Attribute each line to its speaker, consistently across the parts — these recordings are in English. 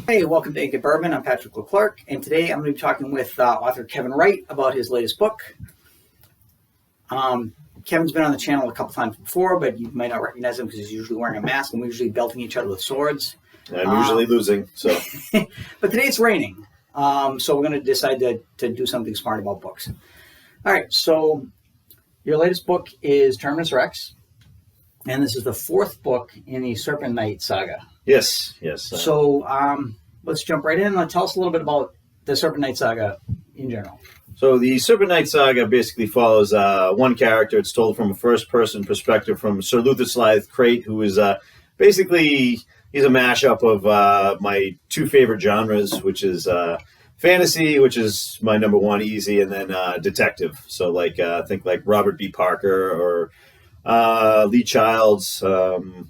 Speaker 1: Hey, welcome to Ink and Bourbon. I'm Patrick Leclerc, and today I'm going to be talking with author Kevin Wright about his latest book. Kevin's been on the channel a couple times before, but you might not recognize him because he's usually wearing a mask and we're usually belting each other with swords.
Speaker 2: I'm usually losing, so.
Speaker 1: But today it's raining, so we're going to decide to do something smart about books. All right, so your latest book is Terminus Rex, and this is the fourth book in the Serpent saga.
Speaker 2: Yes.
Speaker 1: So let's jump right in and tell us a little bit about the Serpent saga in general.
Speaker 2: So the Serpent saga basically follows one character. It's told from a first-person perspective from Sir Luther Slythe Crate, who is basically, he's a mashup of my two favorite genres, which is fantasy, which is my number one, easy, and then detective. So think like Robert B. Parker or Lee Childs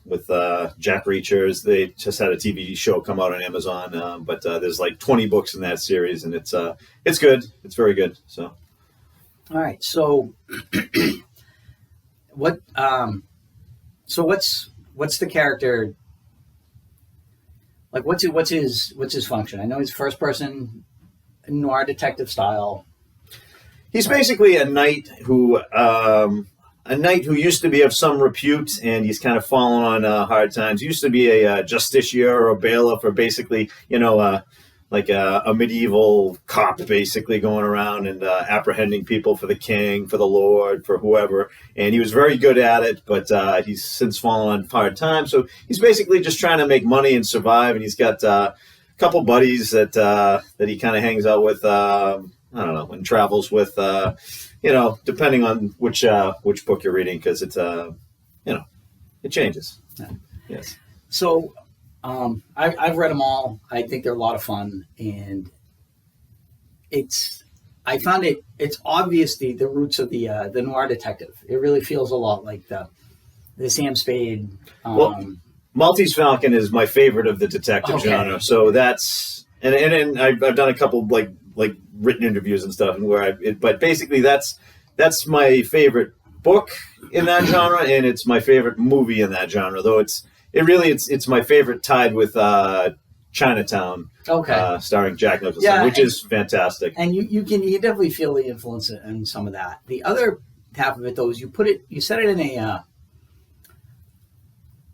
Speaker 2: with Jack Reachers. They just had a TV show come out on Amazon, but there's like 20 books in that series, and it's good. It's very good. So,
Speaker 1: all right. So, what's the character like? What's his function? I know he's first person noir detective style.
Speaker 2: He's basically a knight who. A knight who used to be of some repute, and he's kind of fallen on hard times. He used to be a justiciar or a bailiff, or basically, like a medieval cop, basically going around and apprehending people for the king, for the lord, for whoever. And he was very good at it, but he's since fallen on hard times. So he's basically just trying to make money and survive. And he's got a couple buddies that he kind of hangs out with. I don't know, and travels with. Depending on which book you're reading, because it's it changes.
Speaker 1: Yeah.
Speaker 2: Yes.
Speaker 1: So I've read them all. I think they're a lot of fun, and I found it's obvious the roots of the noir detective. It really feels a lot like the Sam Spade.
Speaker 2: Maltese Falcon is my favorite of the detective genre. So that's and I've done a couple like written interviews and stuff, and but basically that's my favorite book in that genre, and it's my favorite movie in that genre. Though it's my favorite, tied with Chinatown, starring Jack Nicholson, which is fantastic.
Speaker 1: And you definitely feel the influence in some of that. The other half of it, though, is you set it in a.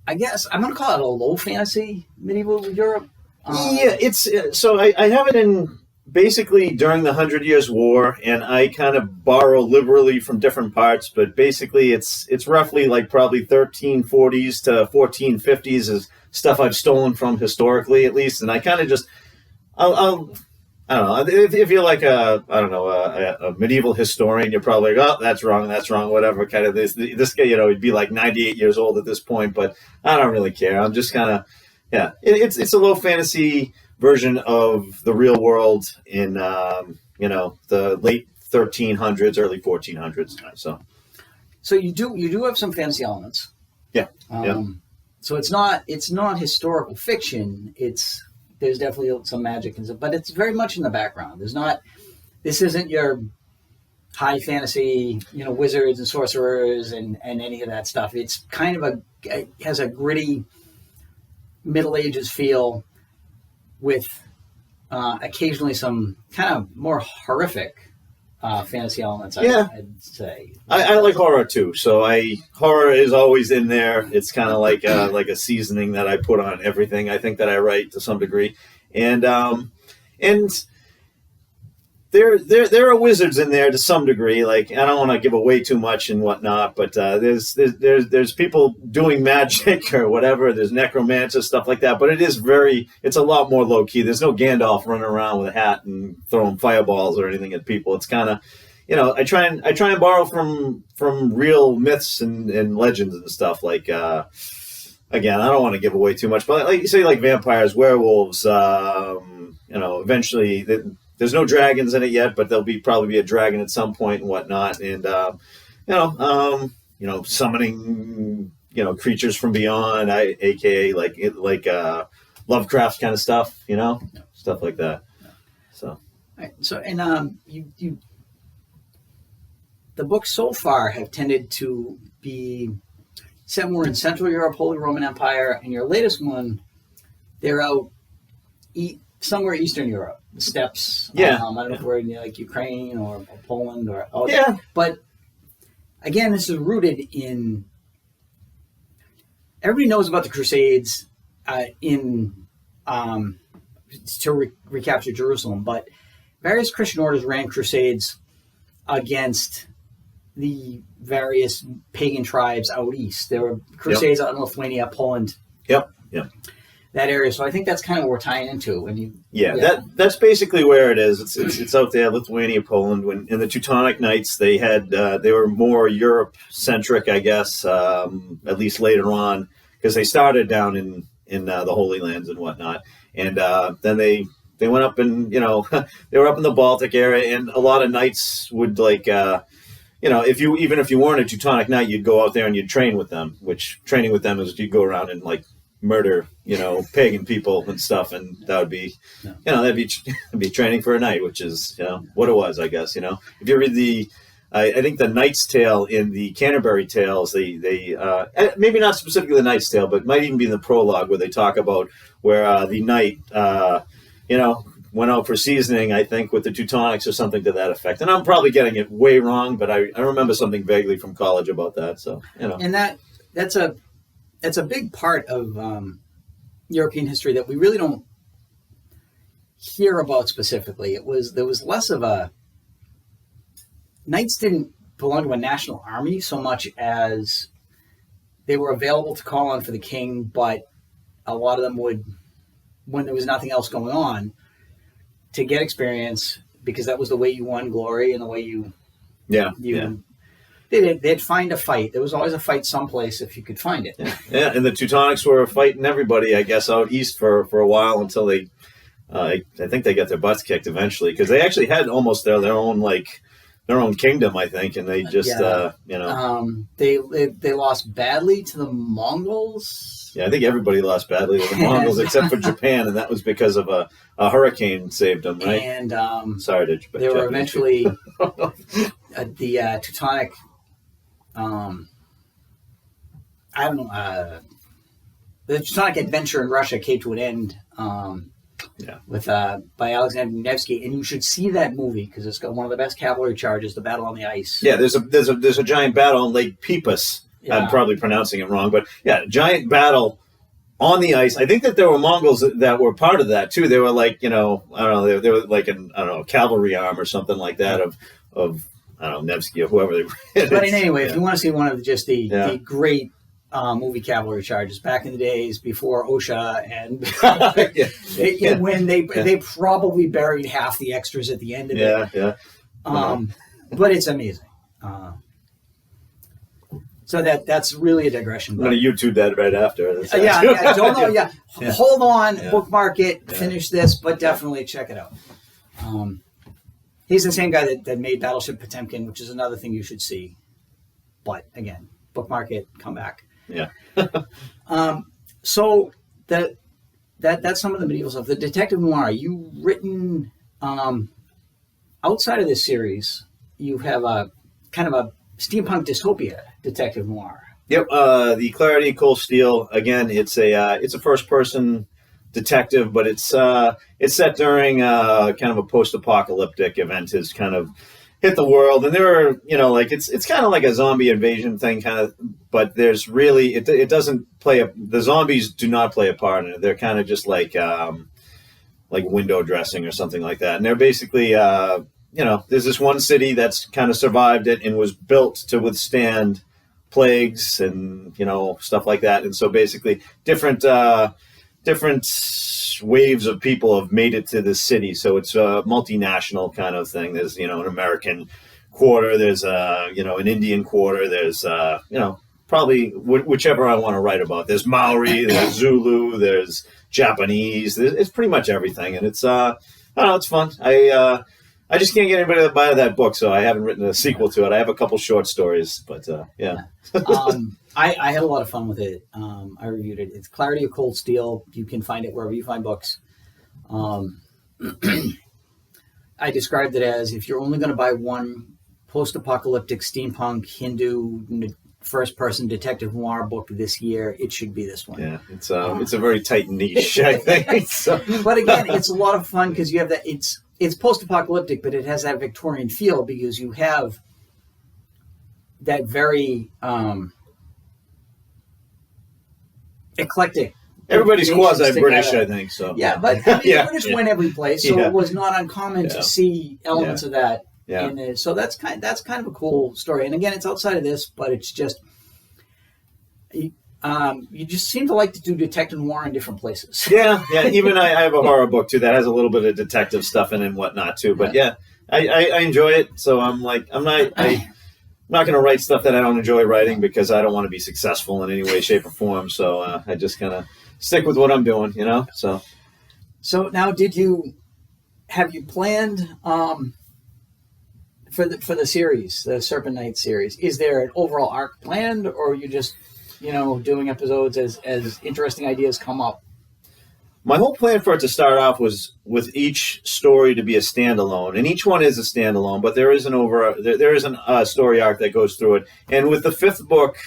Speaker 1: I guess I'm going to call it a low fantasy medieval Europe.
Speaker 2: It's so I have it in. Basically, during the 100 Years' War, and I kind of borrow liberally from different parts, but basically it's roughly like probably 1340s to 1450s is stuff I've stolen from historically, at least, and I kind of just, I don't know, if you're like a medieval historian, you're probably like, oh, that's wrong, whatever, kind of this guy, he'd be like 98 years old at this point, but I don't really care. I'm just kind of, it's a low fantasy version of the real world in the late 1300s, early 1400s.
Speaker 1: So you do have some fantasy elements.
Speaker 2: Yeah.
Speaker 1: So it's not historical fiction. There's definitely some magic and stuff, but it's very much in the background. This isn't your high fantasy, wizards and sorcerers and any of that stuff. It's kind of it has a gritty Middle Ages feel, with occasionally some kind of more horrific fantasy elements, I'd say.
Speaker 2: I like horror too, so horror is always in there. It's kind of like a seasoning that I put on everything I think that I write to some degree, and there are wizards in there to some degree. Like, I don't want to give away too much and whatnot, but there's people doing magic or whatever. There's necromancer, stuff like that. But it's a lot more low key. There's no Gandalf running around with a hat and throwing fireballs or anything at people. It's kind of, I try and borrow from real myths and legends and stuff. Like, again, I don't want to give away too much, but like you say, like vampires, werewolves, eventually. There's no dragons in it yet, but there'll probably be a dragon at some point and whatnot. And, summoning, creatures from beyond, aka like Lovecraft kind of stuff, stuff like that. So,
Speaker 1: all right. So, and you the books so far have tended to be set more in Central Europe, Holy Roman Empire, and your latest one, they're out somewhere Eastern Europe, the steppes.
Speaker 2: Yeah.
Speaker 1: I don't know if we're in like Ukraine or Poland or but again, this is rooted in. Everybody knows about the Crusades to recapture Jerusalem, but various Christian orders ran crusades against the various pagan tribes out east. There were crusades out in Lithuania, Poland.
Speaker 2: Yep.
Speaker 1: That area. So I think that's kind of what we're tying into.
Speaker 2: That's basically where it is. It's out there, Lithuania, Poland. When in the Teutonic Knights, they were more Europe centric, I guess, at least later on, because they started down in the Holy Lands and whatnot, and then they went up and they were up in the Baltic area, and a lot of knights would if you weren't a Teutonic Knight, you'd go out there and you'd train with them. Which training with them is you'd go around and murder, pagan people and stuff, and that would be, that'd be training for a knight, which is, what it was, I guess. If you read I think the Knight's Tale in the Canterbury Tales, they maybe not specifically the Knight's Tale, but might even be in the prologue where they talk about where the knight, went out for seasoning, I think, with the Teutonics or something to that effect. And I'm probably getting it way wrong, but I remember something vaguely from college about that. So,
Speaker 1: And that's a big part of European history that we really don't hear about specifically. There was less of a knights didn't belong to a national army so much as they were available to call on for the king, but a lot of them would, when there was nothing else going on, to get experience, because that was the way you won glory and the way they'd find a fight. There was always a fight someplace if you could find it.
Speaker 2: Yeah, and the Teutonics were fighting everybody, I guess, out east for a while until they, I think they got their butts kicked eventually, because they actually had almost their own kingdom, I think, and they just,
Speaker 1: they lost badly to the Mongols.
Speaker 2: Yeah, I think everybody lost badly to the Mongols except for Japan, and that was because of a hurricane saved them, right?
Speaker 1: And
Speaker 2: sorry to
Speaker 1: they were eventually the Teutonic. I don't know. The Teutonic adventure in Russia came to an end. With by Alexander Nevsky, and you should see that movie because it's got one of the best cavalry charges, the battle on the ice.
Speaker 2: Yeah, there's a giant battle on Lake Peipus. Yeah. I'm probably pronouncing it wrong, but yeah, giant battle on the ice. I think that there were Mongols that were part of that too. They were like, I don't know, they were like a cavalry arm or something like that of I don't know, Nevsky or whoever they were.
Speaker 1: But anyway, if you want to see one of just the great movie cavalry charges back in the days before OSHA and when they probably buried half the extras at the end of it. But it's amazing. So that's really a digression.
Speaker 2: I'm going to YouTube that right after.
Speaker 1: Don't know. Hold on, bookmark it, finish this, but definitely check it out. He's the same guy that made Battleship Potemkin, which is another thing you should see. But again, bookmark it, come back.
Speaker 2: Yeah.
Speaker 1: So that's some of the medieval stuff. The detective noir, you written outside of this series, you have a kind of a steampunk dystopia detective noir.
Speaker 2: Yep. The Clarity of Cold Steel. Again, it's a first person detective, but it's set during kind of a post-apocalyptic event has kind of hit the world, and there are it's kind of like a zombie invasion thing, kind of, but there's really it doesn't play the zombies do not play a part in it. They're kind of just like window dressing or something like that, and they're basically there's this one city that's kind of survived it and was built to withstand plagues and stuff like that, and so basically different waves of people have made it to this city. So it's a multinational kind of thing. There's, an American quarter. There's, an Indian quarter. There's, probably whichever I want to write about. There's Maori, there's Zulu, there's Japanese. It's pretty much everything. And it's, I don't know, it's fun. I just can't get anybody to buy that book, so I haven't written a sequel to it. I have a couple short stories, but yeah.
Speaker 1: I had a lot of fun with it. I reviewed it. It's Clarity of Cold Steel. You can find it wherever you find books. I described it as if you're only going to buy one post-apocalyptic steampunk Hindu first-person detective noir book this year, it should be this one.
Speaker 2: Yeah, it's a very tight niche, I think. So.
Speaker 1: But again, it's a lot of fun because you have that. It's post-apocalyptic, but it has that Victorian feel because you have that very eclectic.
Speaker 2: Everybody's quasi-British, I think. So
Speaker 1: yeah, but I mean, the British went every place, so it was not uncommon to see elements of that. Yeah. In there. So that's kind of a cool story. And again, it's outside of this, but it's just you just seem to like to do detective noir in different places. Yeah.
Speaker 2: Even I have a horror book too that has a little bit of detective stuff in it and whatnot too. But I enjoy it. So I'm not going to write stuff that I don't enjoy writing because I don't want to be successful in any way, shape, or form. So I just kind of stick with what I'm doing,
Speaker 1: So now, have you planned for the series, the Serpent Knight series? Is there an overall arc planned, or are you just doing episodes as interesting ideas come up?
Speaker 2: My whole plan for it to start off was with each story to be a standalone, and each one is a standalone, but there is a story arc that goes through it. And with the 5th book,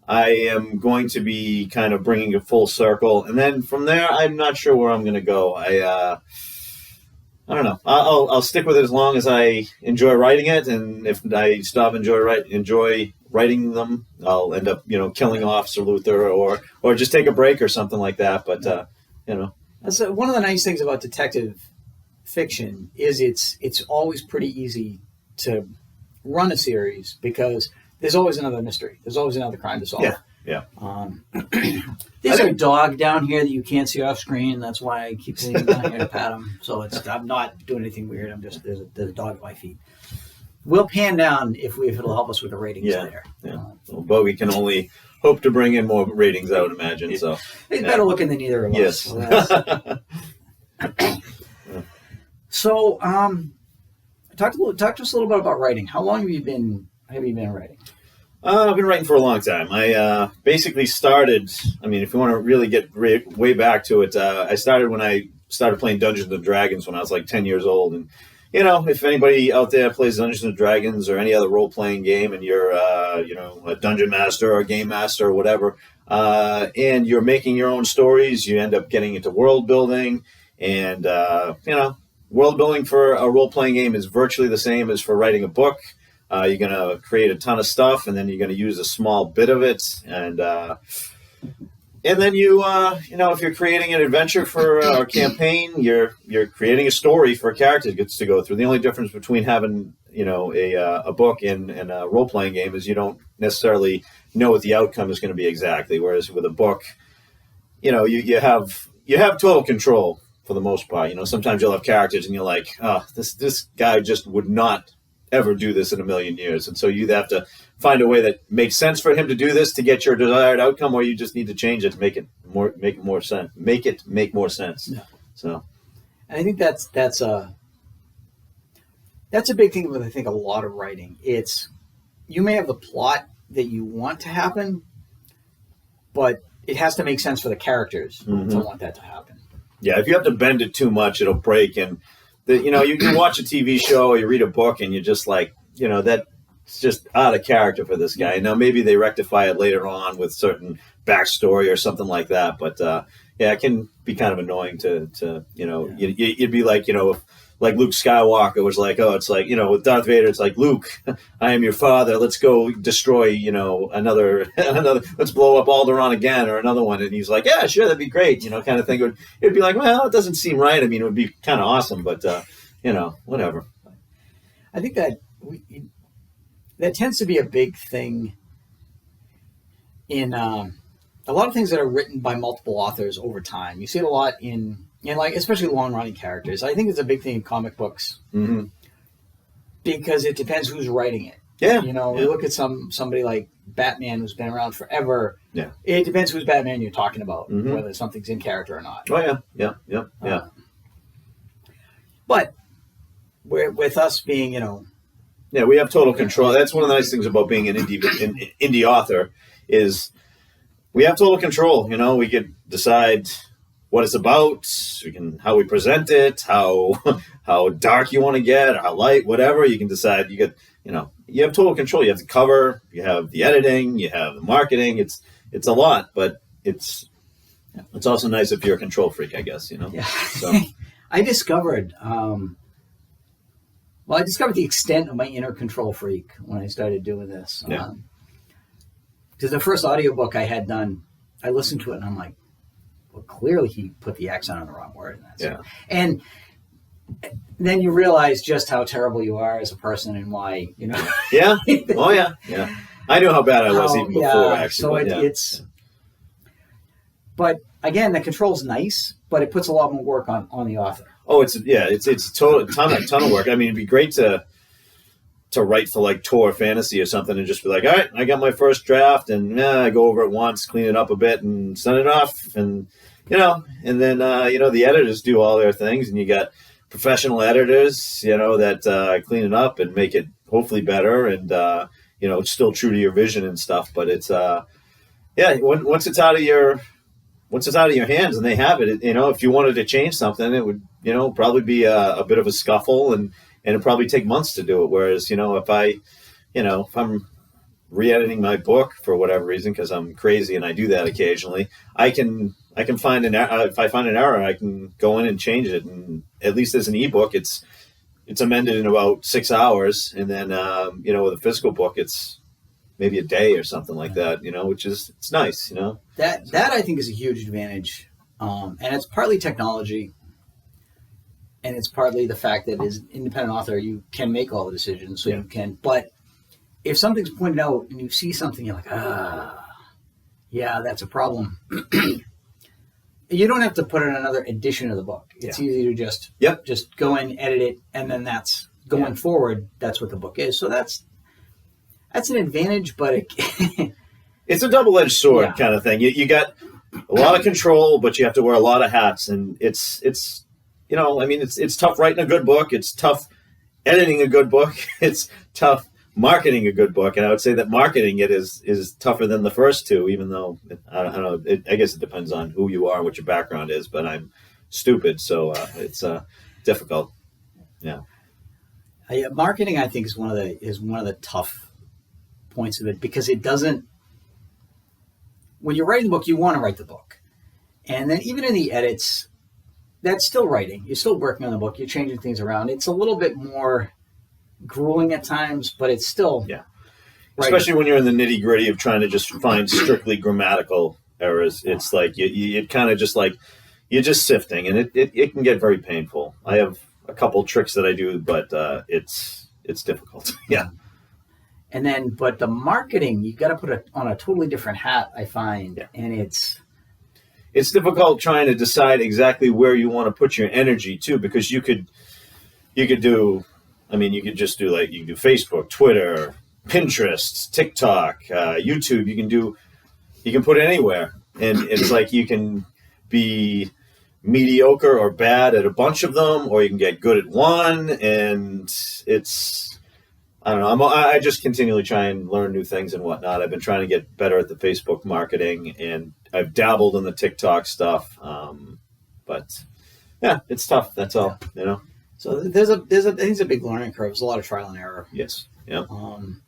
Speaker 2: I am going to be kind of bringing it full circle, and then from there, I'm not sure where I'm going to go. I don't know. I'll stick with it as long as I enjoy writing it, and if I stop enjoy writing them, I'll end up killing off Sir Luther or just take a break or something like that. But
Speaker 1: That's one of the nice things about detective fiction is it's always pretty easy to run a series because there's always another mystery. There's always another crime to solve.
Speaker 2: Yeah.
Speaker 1: There's a dog down here that you can't see off screen. That's why I keep sitting down here to pat him. So I'm not doing anything weird. I'm just there's a dog at my feet. We'll pan down if it'll help us with the ratings there.
Speaker 2: Yeah. But we can only hope to bring in more ratings, I would imagine. So
Speaker 1: he's better looking than either of us.
Speaker 2: Yes.
Speaker 1: So talk to us a little bit about writing. How long have you been writing?
Speaker 2: I've been writing for a long time. I basically started, if you want to really get way back to it, I started when I started playing Dungeons & Dragons when I was like 10 years old. And, if anybody out there plays Dungeons & Dragons or any other role-playing game and you're, a dungeon master or a game master or whatever, and you're making your own stories, you end up getting into world building. And, world building for a role-playing game is virtually the same as for writing a book. You're going to create a ton of stuff, and then you're going to use a small bit of it. And then if you're creating an adventure for a campaign, you're creating a story for a character that gets to go through. The only difference between having, a book and a role-playing game is you don't necessarily know what the outcome is going to be exactly. Whereas with a book, you have total control for the most part. Sometimes you'll have characters and you're like, oh, this guy just would not ever do this in a million years. And so you'd have to find a way that makes sense for him to do this to get your desired outcome, or you just need to change it to make it make more sense.
Speaker 1: Yeah.
Speaker 2: So
Speaker 1: and I think that's a big thing with, I think, a lot of writing. It's, you may have the plot that you want to happen, but it has to make sense for the characters to want that to happen.
Speaker 2: Yeah, if you have to bend it too much, it'll break. And you watch a TV show or you read a book and you're just like, that's just out of character for this guy. Now, maybe they rectify it later on with certain backstory or something like that. But, it can be kind of annoying to you'd be like, if, like Luke Skywalker was like, with Darth Vader, it's like, Luke, I am your father. Let's go destroy, another, let's blow up Alderaan again or another one. And he's like, yeah, sure, that'd be great, kind of thing. It'd be like, well, it doesn't seem right. It would be kind of awesome, but, whatever.
Speaker 1: I think that that tends to be a big thing in a lot of things that are written by multiple authors over time. You see it a lot in especially long-running characters. I think it's a big thing in comic books because it depends who's writing it.
Speaker 2: Yeah.
Speaker 1: You look at somebody like Batman who's been around forever.
Speaker 2: Yeah.
Speaker 1: It depends whose Batman you're talking about, whether something's in character or not.
Speaker 2: Oh, yeah. Yeah.
Speaker 1: But with us being,
Speaker 2: Yeah, we have total control. That's one of the nice things about being an indie author is we have total control. We could decide what it's about, how we present it, how how dark you want to get, or how light, whatever. You can decide. You have total control. You have the cover, you have the editing, you have the marketing. It's a lot, but it's also nice if you're a control freak, I guess.
Speaker 1: Yeah.
Speaker 2: So
Speaker 1: I discovered the extent of my inner control freak when I started doing this.
Speaker 2: Yeah.
Speaker 1: Because the first audiobook I had done, I listened to it and I'm like, well, clearly he put the accent on the wrong word.
Speaker 2: Yeah.
Speaker 1: And then you realize just how terrible you are as a person and why,
Speaker 2: Yeah. Oh, yeah. Yeah. I knew how bad I was even before, actually.
Speaker 1: So it's... But again, the control's nice, but it puts a lot more work on the author.
Speaker 2: Oh, it's a ton of work. I mean, it'd be great to write for like Tor Fantasy or something and just be like, all right, I got my first draft, and I go over it once, clean it up a bit, and send it off, and and then the editors do all their things, and you got professional editors, that clean it up and make it hopefully better, and it's still true to your vision and stuff. But it's once it's out of your hands and they have it, if you wanted to change something, it would, probably be a bit of a scuffle, and it'd probably take months to do it. Whereas, if I'm re-editing my book for whatever reason, because I'm crazy and I do that occasionally, I can find if I find an error, I can go in and change it. And at least as an ebook, it's amended in about 6 hours. And then, with a physical book, it's maybe a day or something like that, which is, it's nice,
Speaker 1: That I think is a huge advantage. And it's partly technology, and it's partly the fact that as an independent author, you can make all the decisions, so you can. But if something's pointed out and you see something, you're like, yeah, that's a problem. You don't have to put in another edition of the book. It's easy to just go in, edit it, and then that's going forward. That's what the book is. So that's an advantage, but
Speaker 2: it's a double-edged sword kind of thing. You got a lot of control, but you have to wear a lot of hats, and it's it's tough writing a good book. It's tough editing a good book. It's tough marketing a good book, and I would say that marketing it is tougher than the first two. Even though I don't know, I guess it depends on who you are and what your background is. But I'm stupid, so it's difficult. Yeah.
Speaker 1: Marketing, I think, is one of the tough points of it, because it doesn't. When you're writing the book, you want to write the book, and then even in the edits, that's still writing. You're still working on the book. You're changing things around. It's a little bit more grueling at times, but it's still
Speaker 2: writing. Especially when you're in the nitty gritty of trying to just find strictly grammatical errors. It's like you kind of just like you're just sifting, and it can get very painful. I have a couple tricks that I do, but it's difficult. Yeah.
Speaker 1: And then, but the marketing, you got to put on a totally different hat, I find, and it's
Speaker 2: difficult trying to decide exactly where you want to put your energy too, because you could do, you could just do you can do Facebook, Twitter, Pinterest, TikTok, YouTube. You can put it anywhere, and it's like you can be mediocre or bad at a bunch of them, or you can get good at one, and it's. I don't know. I just continually try and learn new things and whatnot. I've been trying to get better at the Facebook marketing, and I've dabbled in the TikTok stuff. But yeah, it's tough. That's all,
Speaker 1: So there's I think it's a big learning curve. There's a lot of trial and error.
Speaker 2: Yes. Yeah.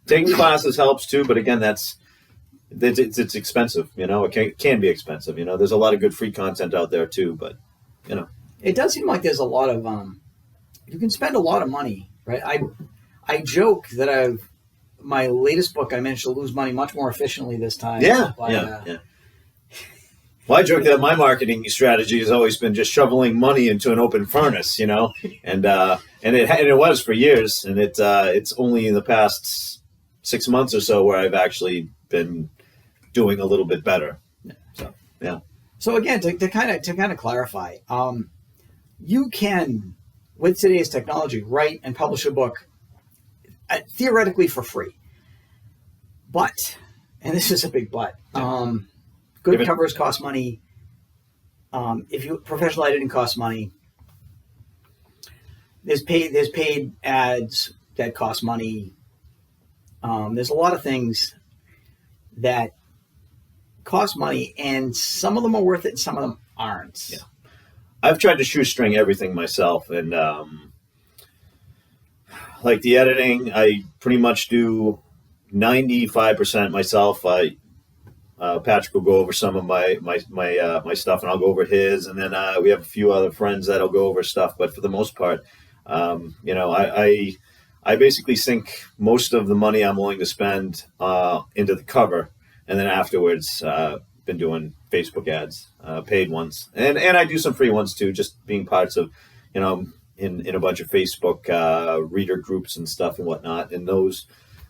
Speaker 2: Taking classes helps too, but again, it's expensive. It can be expensive. There's a lot of good free content out there too, but
Speaker 1: it does seem like there's a lot of you can spend a lot of money, right? I joke that my latest book, I managed to lose money much more efficiently this time.
Speaker 2: Yeah. Well, I joke that my marketing strategy has always been just shoveling money into an open furnace, and it was for years, and it's only in the past 6 months or so where I've actually been doing a little bit better. So yeah.
Speaker 1: So again, to kind of clarify, you can, with today's technology, write and publish a book theoretically for free. But, and this is a big but, good covers cost money. Professional editing costs money. There's paid ads that cost money. There's a lot of things that cost money, and some of them are worth it and some of them aren't.
Speaker 2: Yeah. I've tried to shoestring everything myself, and like the editing, I pretty much do 95% myself. Patrick will go over some of my stuff, and I'll go over his, and then we have a few other friends that'll go over stuff. But for the most part, I basically sink most of the money I'm willing to spend into the cover, and then afterwards, been doing Facebook ads, paid ones, and I do some free ones too, just being parts of, in a bunch of Facebook reader groups and stuff and whatnot. And those,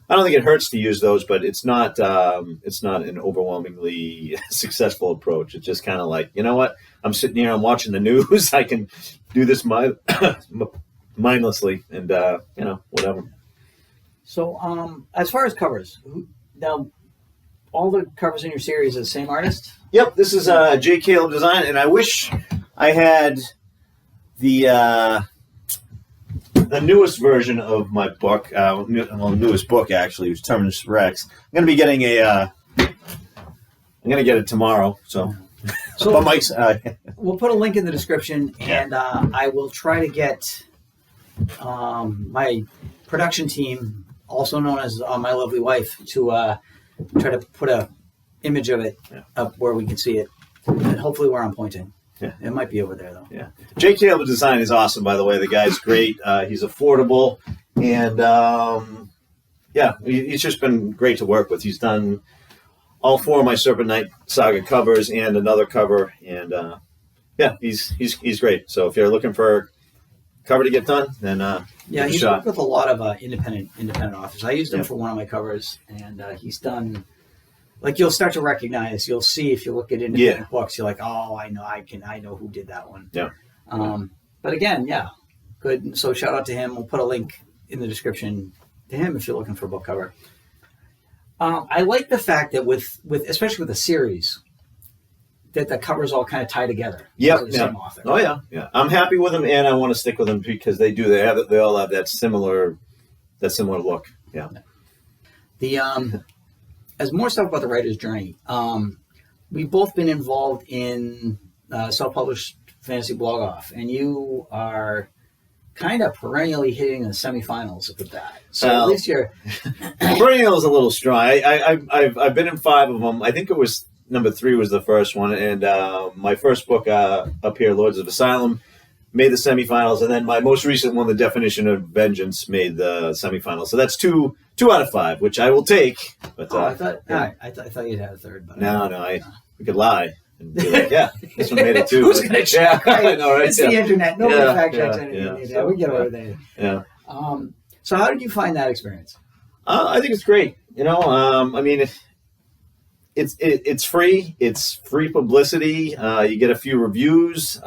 Speaker 2: I don't think it hurts to use those, but it's not an overwhelmingly successful approach. It's just kind of like, you know what, I'm sitting here, I'm watching the news, I can do this mindlessly, and whatever.
Speaker 1: So, as far as covers, now all the covers in your series are the same artist?
Speaker 2: Yep, this is J. Caleb Design, and I wish I had the newest version of my book. Newest book actually was Terminus Rex. I'm going to be getting I'm going to get it tomorrow. So but Mike's.
Speaker 1: We'll put a link in the description, and I will try to get my production team, also known as my lovely wife, to try to put a image of it up where we can see it, and hopefully where I'm pointing.
Speaker 2: Yeah,
Speaker 1: it might be over there though.
Speaker 2: Yeah, J. Caleb Design is awesome, by the way. The guy's great. He's affordable, and he's just been great to work with. He's done all 4 of my Serpent Knight Saga covers and another cover, and he's great. So if you're looking for a cover to get done, then
Speaker 1: he's worked with a lot of independent authors. I used him for one of my covers, and he's done. Like, you'll start to recognize. You'll see if you look at independent books. You're like, oh, I know who did that one.
Speaker 2: Yeah.
Speaker 1: But again, good. So shout out to him. We'll put a link in the description to him if you're looking for a book cover. I like the fact that with especially with a series, that the covers all kind of tie together.
Speaker 2: Yeah.
Speaker 1: Same author.
Speaker 2: Oh yeah. I'm happy with them, and I want to stick with them because they all have that similar look. Yeah.
Speaker 1: As more stuff about the writer's journey, we've both been involved in self-published fantasy blog off, and you are kind of perennially hitting the semifinals with that. So at least you're
Speaker 2: perennial is a little strong. I've been in 5 of them. I think it was number 3 was the first one, and my first book up here, Lords of Asylum, made the semifinals, and then my most recent one, The Definition of Vengeance, made the semifinals. So that's two out of 5, which I will take. But
Speaker 1: I thought you'd had a third. But
Speaker 2: we could lie and be like, this one made it too.
Speaker 1: Who's going to check?
Speaker 2: I know, right?
Speaker 1: It's the internet. Nobody fact checks anything. So, we get over there.
Speaker 2: Yeah.
Speaker 1: So how did you find that experience?
Speaker 2: I think it's great. I mean, it's free. It's free publicity. You get a few reviews.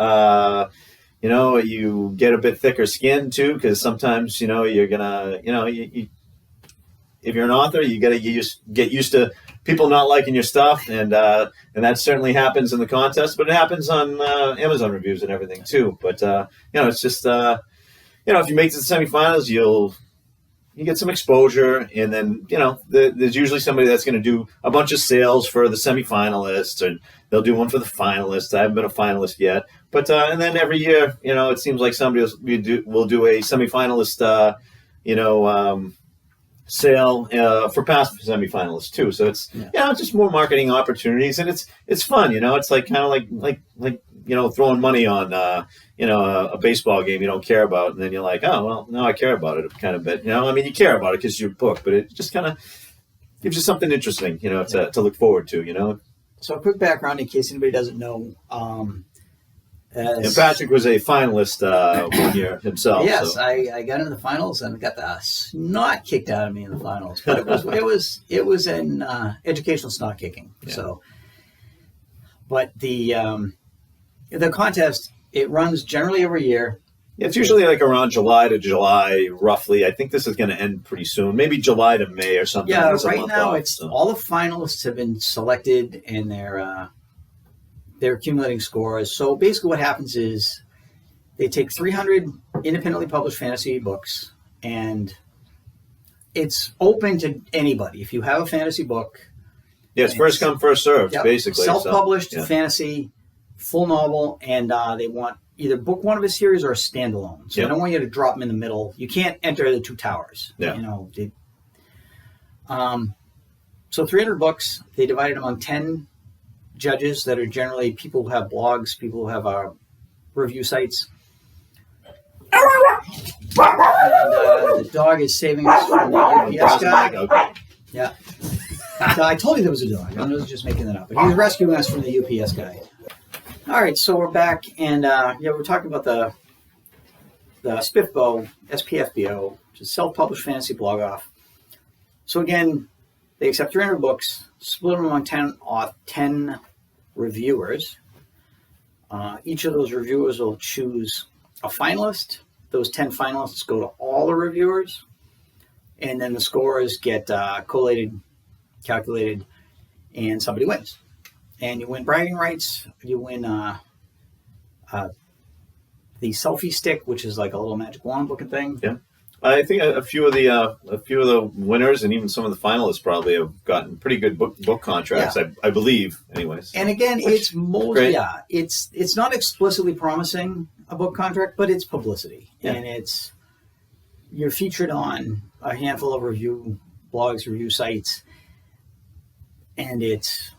Speaker 2: You get a bit thicker skin too, because sometimes you're gonna if you're an author, you gotta get used to people not liking your stuff, and that certainly happens in the contest, but it happens on Amazon reviews and everything too. But it's just if you make it to the semifinals, you get some exposure, and then there's usually somebody that's going to do a bunch of sales for the semifinalists, and they'll do one for the finalists. I haven't been a finalist yet, but and then every year, it seems like somebody will do a semifinalist, sale for past semifinalists too. So it's just more marketing opportunities, and it's fun. It's like kind of like throwing money on a baseball game you don't care about, and then you're like, oh well, now I care about it kind of bit. I mean, you care about it because it's your book, but it just kind of gives you something interesting, to look forward to.
Speaker 1: So a quick background in case anybody doesn't know.
Speaker 2: And Patrick was a finalist 1 year himself.
Speaker 1: Yes,
Speaker 2: so.
Speaker 1: I got into the finals and got the snot kicked out of me in the finals. But it was an educational snot kicking. Yeah. So, but the contest, it runs generally every year.
Speaker 2: Yeah, it's usually like around July to July, roughly. I think this is going to end pretty soon. Maybe July to May or something.
Speaker 1: Yeah, right now all the finalists have been selected, and they're accumulating scores. So basically what happens is they take 300 independently published fantasy books, and it's open to anybody. If you have a fantasy book.
Speaker 2: Yeah, it's first come, first served, basically.
Speaker 1: Self-published fantasy, full novel, and they want either book one of a series or a standalone. So
Speaker 2: Yeah.
Speaker 1: I don't want you to drop them in the middle. You can't enter the two towers.
Speaker 2: Yeah.
Speaker 1: You know. So 300 books. They divided among 10 judges that are generally people who have blogs, people who have review sites. And the dog is saving us from the UPS guy.
Speaker 2: Okay.
Speaker 1: Yeah. So I told you there was a dog. I was just making that up. But he's rescuing us from the UPS guy. All right, so we're back, and we're talking about the SPFBO, SPFBO, which is self-published fantasy blog off. So again, they accept 300 books, split them among 10 reviewers. Each of those reviewers will choose a finalist. Those 10 finalists go to all the reviewers, and then the scores get collated, calculated, and somebody wins. And you win bragging rights. You win the selfie stick, which is like a little magic wand looking thing.
Speaker 2: Yeah, I think a few of the winners and even some of the finalists probably have gotten pretty good book contracts. Yeah. I believe, anyways.
Speaker 1: And again, it's it's not explicitly promising a book contract, but it's publicity, and you're featured on a handful of review blogs, review sites, and it's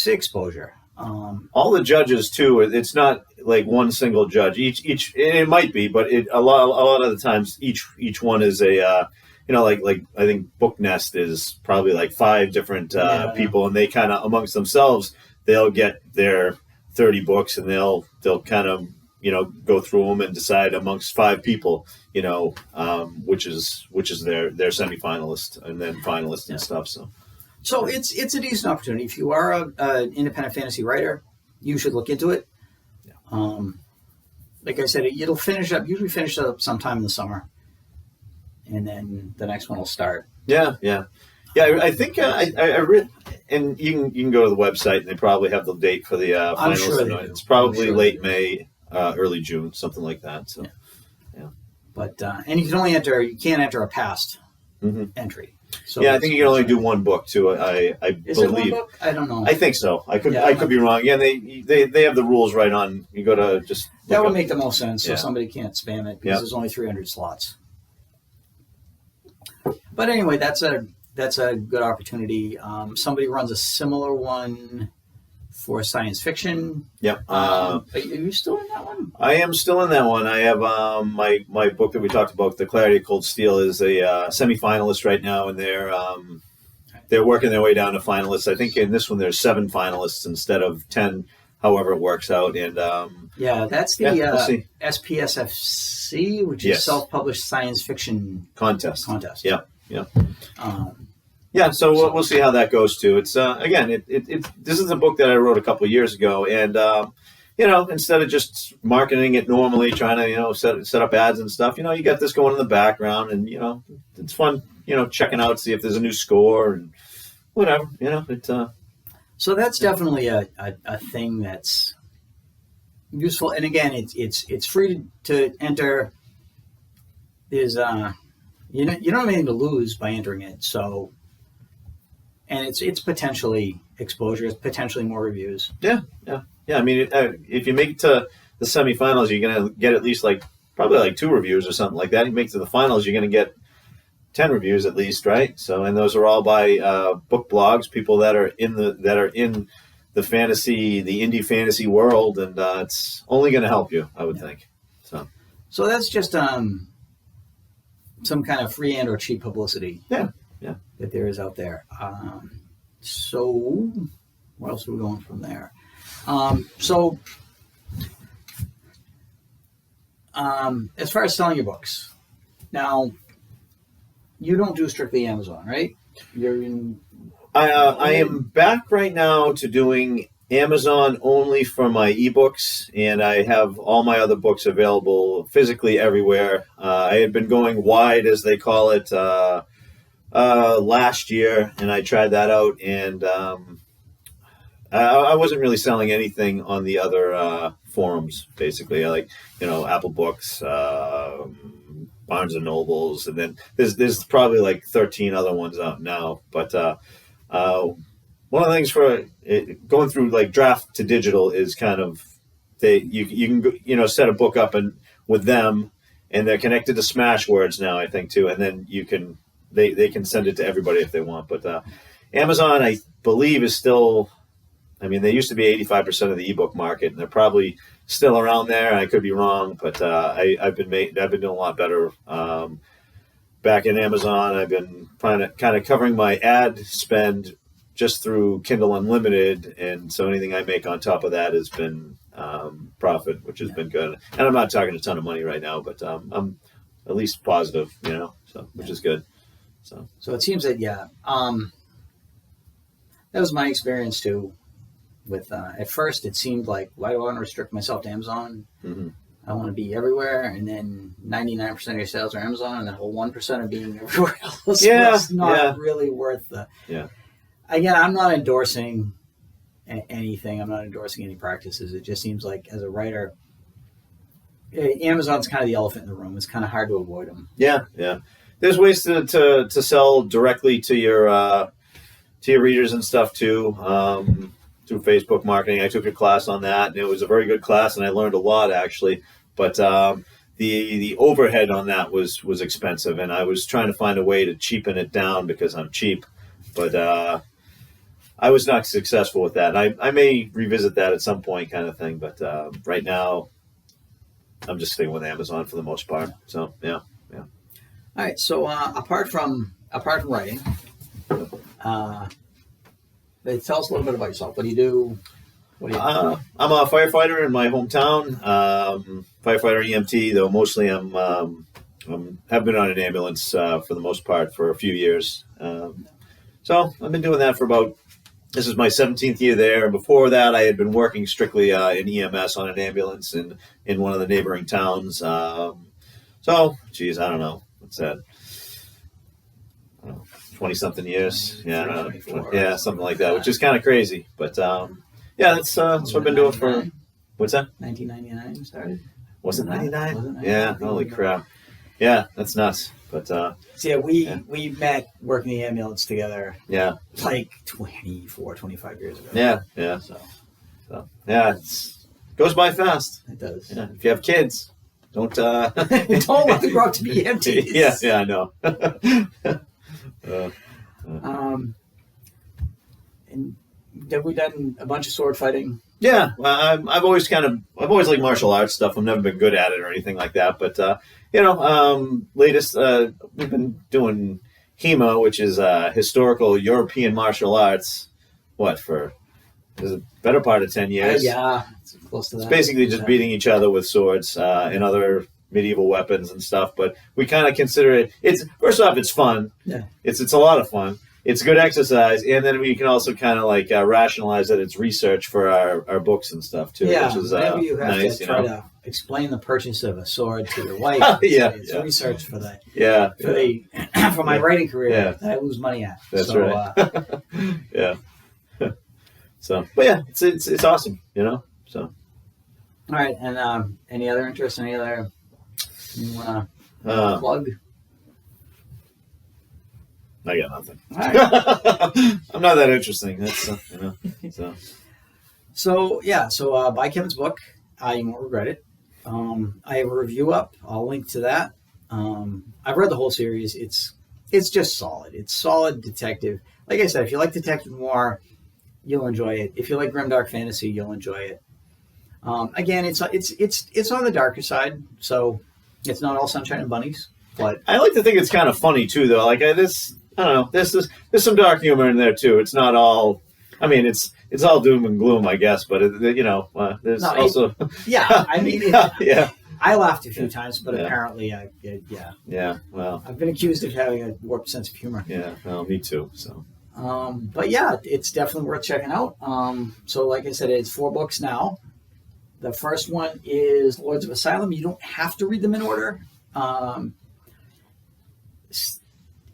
Speaker 1: exposure.
Speaker 2: All the judges too. It's not like one single judge. Each it might be, but a lot of the times each one is a like I think Book Nest is probably like 5 different people, and they kind of amongst themselves they'll get their 30 books and they'll kind of go through them and decide amongst 5 people which is their semifinalist and then finalist and stuff.
Speaker 1: So it's a decent opportunity. If you are an independent fantasy writer, you should look into it. Yeah. Like I said, it'll usually finish up sometime in the summer, and then the next one will start.
Speaker 2: Yeah. I think I read, and you can go to the website, and they probably have the date for the finals.
Speaker 1: I'm sure they do.
Speaker 2: It's probably late May, early June, something like that. So, yeah.
Speaker 1: But and you can't enter a past entry. So
Speaker 2: I think you can only do one book too. I
Speaker 1: is
Speaker 2: believe.
Speaker 1: It one book? I don't know.
Speaker 2: I think so. I could be wrong. Again, they have the rules right on. You go to just
Speaker 1: that would make the most sense, so somebody can't spam it because there's only 300 slots. But anyway, that's a good opportunity. Somebody runs a similar one for science fiction.
Speaker 2: Yep.
Speaker 1: Are you still in that one?
Speaker 2: I am still in that one. I have my book that we talked about, The Clarity of Cold Steel, is a semi-finalist right now, and they're working their way down to finalists. I think in this one there's 7 finalists instead of 10, however it works out. And
Speaker 1: that's the
Speaker 2: we'll
Speaker 1: SPSFC, which is self-published science fiction contest.
Speaker 2: Yeah. So we'll see how that goes too. It's again, this is a book that I wrote a couple of years ago, and instead of just marketing it normally, trying to set up ads and stuff, you got this going in the background, and it's fun, checking out, see if there's a new score and whatever,
Speaker 1: So that's definitely a thing that's useful, and again, it's free to enter. There's you don't have anything to lose by entering it, so. And it's potentially exposure. It's potentially more reviews. Yeah. I mean, if you make it to the semifinals, you're going to get at least probably 2 reviews or something like that. You make it to the finals, you're going to get 10 reviews at least, right? So, and those are all by book blogs, people that are in the fantasy, the indie fantasy world, and it's only going to help you, I would think. So that's just some kind of free and or cheap publicity. Yeah. That there is out there. So where else are we going from there? As far as selling your books, now you don't do strictly Amazon, right?
Speaker 2: I am back right now to doing Amazon only for my ebooks, and I have all my other books available physically everywhere. I had been going wide, as they call it, last year, and I tried that out, and I wasn't really selling anything on the other forums. Basically, Apple Books, Barnes and Nobles, and then there's probably 13 other ones out now. But one of the things for going through draft to digital is kind of you can go, set a book up and with them, and they're connected to Smashwords now, I think too, and then they can send it to everybody if they want. But Amazon, I believe, is still. I mean, they used to be 85% of the ebook market, and they're probably still around there. I could be wrong, but I've been doing a lot better back in Amazon. I've been kind of covering my ad spend just through Kindle Unlimited, and so anything I make on top of that has been profit, which has been good. And I'm not talking a ton of money right now, but I'm at least positive, which is good. So
Speaker 1: it seems that that was my experience too. With at first it seemed like, why do I want to restrict myself to Amazon?
Speaker 2: Mm-hmm.
Speaker 1: I want to be everywhere, and then 99% of your sales are Amazon, and the whole 1% of being everywhere else was not really worth the. Yeah. Again, I'm not endorsing anything. I'm not endorsing any practices. It just seems like as a writer, Amazon's kind of the elephant in the room. It's kind of hard to avoid them.
Speaker 2: Yeah, yeah. There's ways to sell directly to your readers and stuff too. Through Facebook marketing. I took a class on that, and it was a very good class, and I learned a lot actually. But the overhead on that was expensive, and I was trying to find a way to cheapen it down because I'm cheap. But I was not successful with that. I may revisit that at some point, kind of thing. But right now, I'm just sticking with Amazon for the most part. So yeah.
Speaker 1: All right. So apart from writing. Tell us a little bit about yourself. What do you do?
Speaker 2: I'm a firefighter in my hometown. Firefighter EMT, though mostly have been on an ambulance for the most part for a few years. So I've been doing that for this is my 17th year there. And before that, I had been working strictly in EMS on an ambulance in one of the neighboring towns. So, geez, I don't know. What's that? 20-something years, something like that, which is kind of crazy. But that's what I've been doing for. What's that?
Speaker 1: 1999 started.
Speaker 2: Was it 99? Yeah, holy crap! Yeah, that's nuts. But
Speaker 1: we met working the ambulance together.
Speaker 2: Yeah,
Speaker 1: like 24, 25 years ago.
Speaker 2: Yeah. So it goes by fast.
Speaker 1: It does.
Speaker 2: Yeah, if you have kids, don't
Speaker 1: let them grow up to be empty.
Speaker 2: Yeah, I know.
Speaker 1: And have we done a bunch of sword fighting?
Speaker 2: Yeah, I've always liked martial arts stuff. I've never been good at it or anything like that. But latest we've been doing HEMA, which is historical European martial arts. For the better part of 10 years.
Speaker 1: It's close to that.
Speaker 2: It's basically just beating each other with swords and other medieval weapons and stuff, but we kind of consider it's first off, it's fun.
Speaker 1: Yeah.
Speaker 2: It's a lot of fun. It's good exercise, and then we can also kind of rationalize that it's research for our books and stuff too.
Speaker 1: Yeah,
Speaker 2: which is
Speaker 1: maybe you have nice, to try to explain the purchase of a sword to your wife. It's research for that.
Speaker 2: Yeah.
Speaker 1: For my writing career that I lose money at.
Speaker 2: That's right. Yeah. So, but yeah, it's awesome, So.
Speaker 1: All right, and any other interest? Any other? You want to plug?
Speaker 2: I got nothing.
Speaker 1: All right.
Speaker 2: I'm not that interesting. That's
Speaker 1: So buy Kevin's book. You won't regret it. I have a review up. I'll link to that. I've read the whole series. It's just solid. It's solid detective. Like I said, if you like detective noir, you'll enjoy it. If you like grimdark fantasy, you'll enjoy it. Again, it's on the darker side, so it's not all sunshine and bunnies. But
Speaker 2: I like to think it's kind of funny too, though. I don't know. There's some dark humor in there too. It's not all. I mean, it's all doom and gloom, I guess. But there's also.
Speaker 1: I laughed a few times, but apparently,
Speaker 2: Yeah. Well,
Speaker 1: I've been accused of having a warped sense of humor.
Speaker 2: Yeah. Well, me too. So.
Speaker 1: But it's definitely worth checking out. So, like I said, it's 4 books now. The first one is Lords of Asylum. You don't have to read them in order.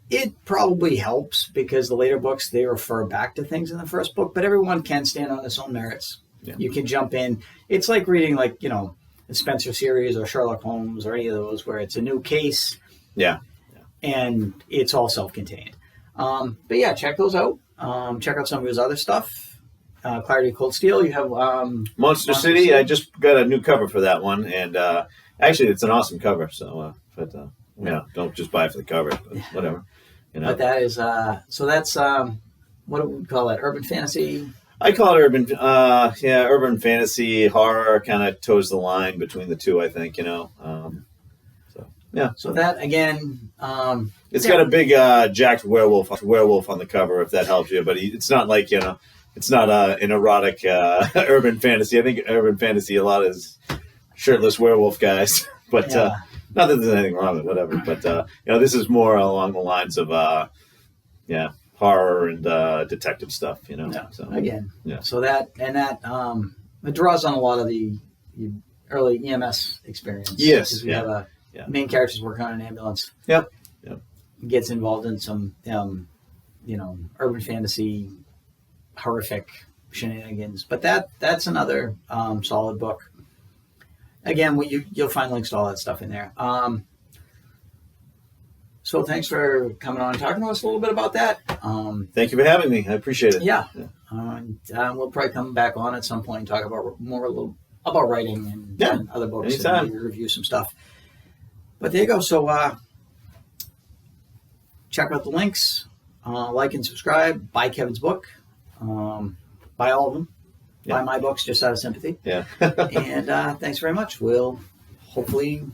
Speaker 1: It probably helps because the later books, they refer back to things in the first book, but everyone can stand on its own merits. Yeah. You can jump in. It's like reading the Spencer series or Sherlock Holmes or any of those where it's a new case.
Speaker 2: Yeah.
Speaker 1: And it's all self-contained. But check those out. Check out some of his other stuff. Clarity of Cold Steel. You have
Speaker 2: Monster City. I just got a new cover for that one, and actually, it's an awesome cover. So, don't just buy it for the cover, but whatever.
Speaker 1: But that is so that's what do we call that? Urban fantasy.
Speaker 2: I call it urban fantasy, horror. Kind of toes the line between the two. I think
Speaker 1: So that again,
Speaker 2: it's got a big jacked werewolf on the cover. If that helps you, but it's not like it's not an erotic urban fantasy. I think urban fantasy a lot is shirtless werewolf guys, but not that there's anything wrong with it, whatever. But this is more along the lines of horror and detective stuff. So
Speaker 1: again, So that it draws on a lot of the early EMS experience.
Speaker 2: Yes,
Speaker 1: we have a main characters working on an ambulance.
Speaker 2: Yep.
Speaker 1: Gets involved in some urban fantasy horrific shenanigans, but that's another solid book. Again, you'll find links to all that stuff in there. So thanks for coming on and talking to us a little bit about that.
Speaker 2: Thank you for having me. I appreciate it.
Speaker 1: Yeah. We'll probably come back on at some point and talk about a little about writing and other books.
Speaker 2: Anytime.
Speaker 1: And maybe review some stuff. But there you go. So check out the links, like and subscribe, buy Kevin's book, buy all of them, buy my books just out of sympathy.
Speaker 2: Yeah.
Speaker 1: And thanks very much. We'll hopefully